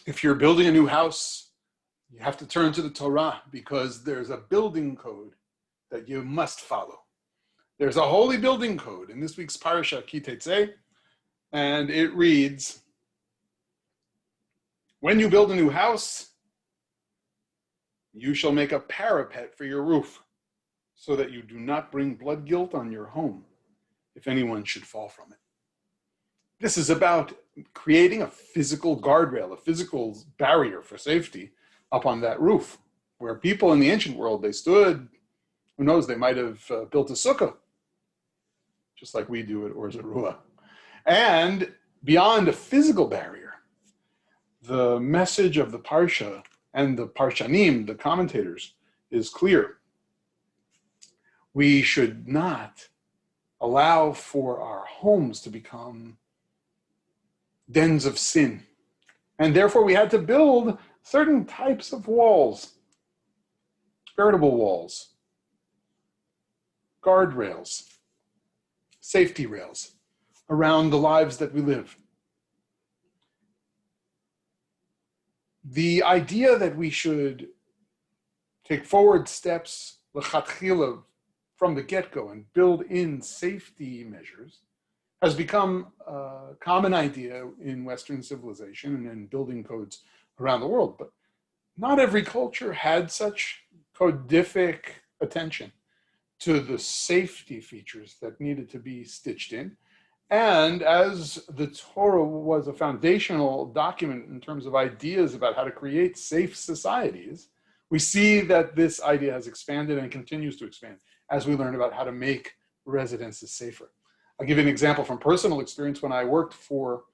If you're building a new house, you have to turn to the Torah because there's a building code that you must follow. There's a holy building code in this week's Parasha Ki Tetzei, and it reads, when you build a new house, you shall make a parapet for your roof, so that you do not bring blood guilt on your home if anyone should fall from it. This is about creating a physical guardrail, a physical barrier for safety up on that roof, where people in the ancient world, they stood, who knows, they might have built a sukkah, just like we do at Or Zarua. And beyond a physical barrier, the message of the Parsha and the Parshanim, the commentators, is clear. We should not allow for our homes to become dens of sin. And therefore we had to build certain types of walls, veritable walls, guardrails, safety rails around the lives that we live. The idea that we should take forward steps l'chatchila from the get-go and build in safety measures has become a common idea in Western civilization and in building codes around the world. But not every culture had such codific attention to the safety features that needed to be stitched in. And as the Torah was a foundational document in terms of ideas about how to create safe societies, we see that this idea has expanded and continues to expand as we learn about how to make residences safer. I'll give you an example from personal experience when I worked for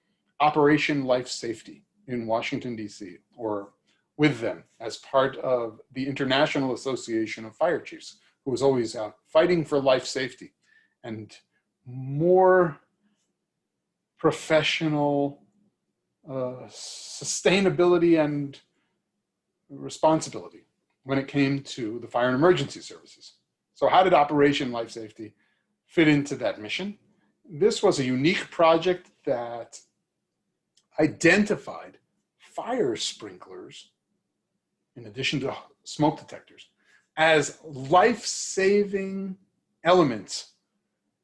Operation Life Safety in Washington, D.C., or with them as part of the International Association of Fire Chiefs, who was always out fighting for life safety and more professional sustainability and responsibility when it came to the fire and emergency services. So how did Operation Life Safety fit into that mission? This was a unique project that identified fire sprinklers, in addition to smoke detectors, as life-saving elements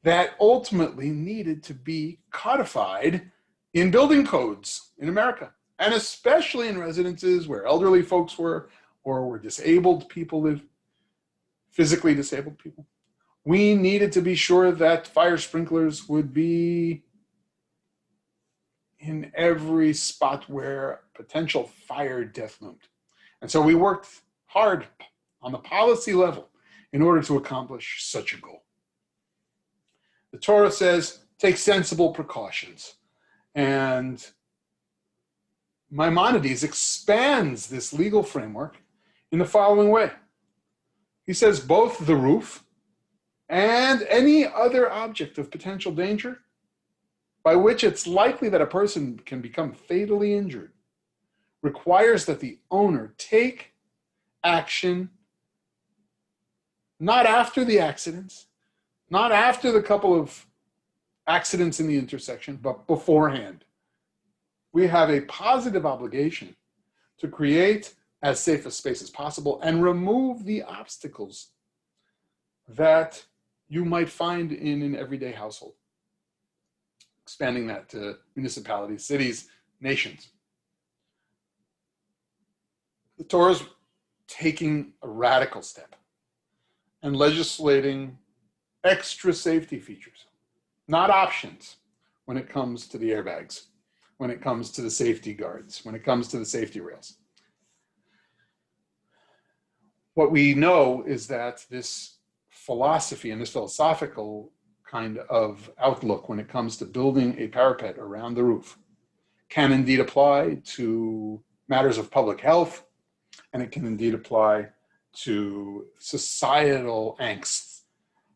that ultimately needed to be codified in building codes in America, and especially in residences where elderly folks were, or where disabled people live, physically disabled people. We needed to be sure that fire sprinklers would be in every spot where potential fire death loomed. And so we worked hard on the policy level in order to accomplish such a goal. The Torah says, take sensible precautions. And Maimonides expands this legal framework in the following way. He says both the roof and any other object of potential danger by which it's likely that a person can become fatally injured requires that the owner take action not after the accidents, not after the couple of accidents in the intersection, but beforehand. We have a positive obligation to create as safe a space as possible and remove the obstacles that you might find in an everyday household. Expanding that to municipalities, cities, nations. The Torah is taking a radical step and legislating extra safety features, not options, when it comes to the airbags, when it comes to the safety guards, when it comes to the safety rails. What we know is that this philosophy and this philosophical kind of outlook when it comes to building a parapet around the roof can indeed apply to matters of public health, and it can indeed apply to societal angst.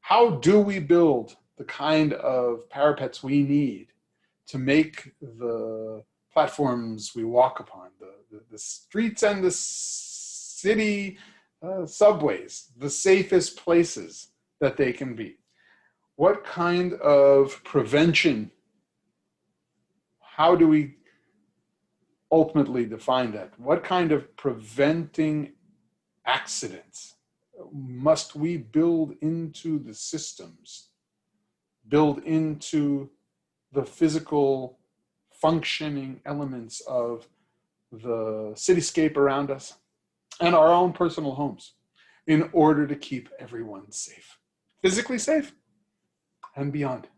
How do we build the kind of parapets we need to make the platforms we walk upon, the streets and the city subways, the safest places that they can be? What kind of prevention? How do we ultimately define that. What kind of preventing accidents must we build into the systems, build into the physical functioning elements of the cityscape around us and our own personal homes in order to keep everyone safe, physically safe and beyond?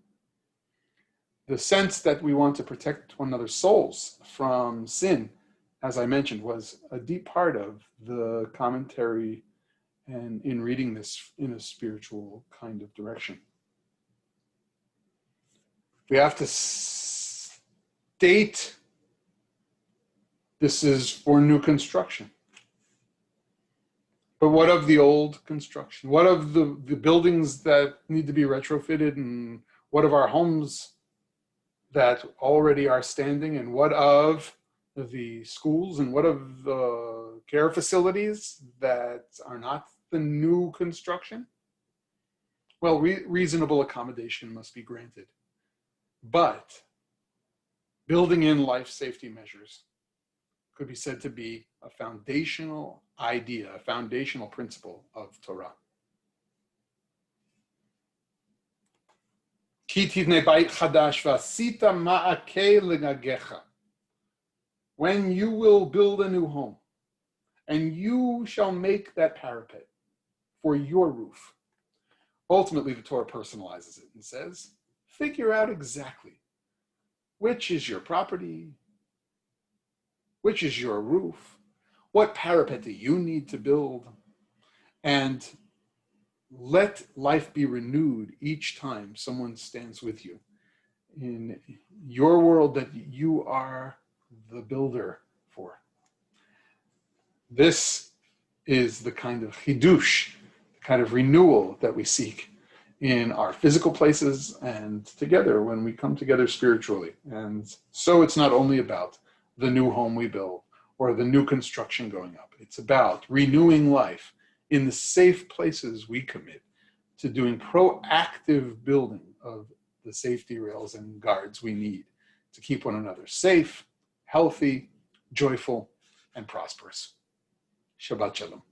The sense that we want to protect one another's souls from sin, as I mentioned, was a deep part of the commentary and in reading this in a spiritual kind of direction. We have to state this is for new construction. But what of the old construction? What of the buildings that need to be retrofitted? And what of our homes that already are standing? And what of the schools? And what of the care facilities that are not the new construction? Well, reasonable accommodation must be granted. But building in life safety measures could be said to be a foundational idea, a foundational principle of Torah. When you will build a new home, and you shall make that parapet for your roof. Ultimately, the Torah personalizes it and says, figure out exactly which is your property, which is your roof, what parapet do you need to build, and let life be renewed each time someone stands with you in your world that you are the builder for. This is the kind of chidush, the kind of renewal that we seek in our physical places and together when we come together spiritually. And so it's not only about the new home we build or the new construction going up. It's about renewing life in the safe places we commit to doing proactive building of the safety rails and guards we need to keep one another safe, healthy, joyful, and prosperous. Shabbat Shalom.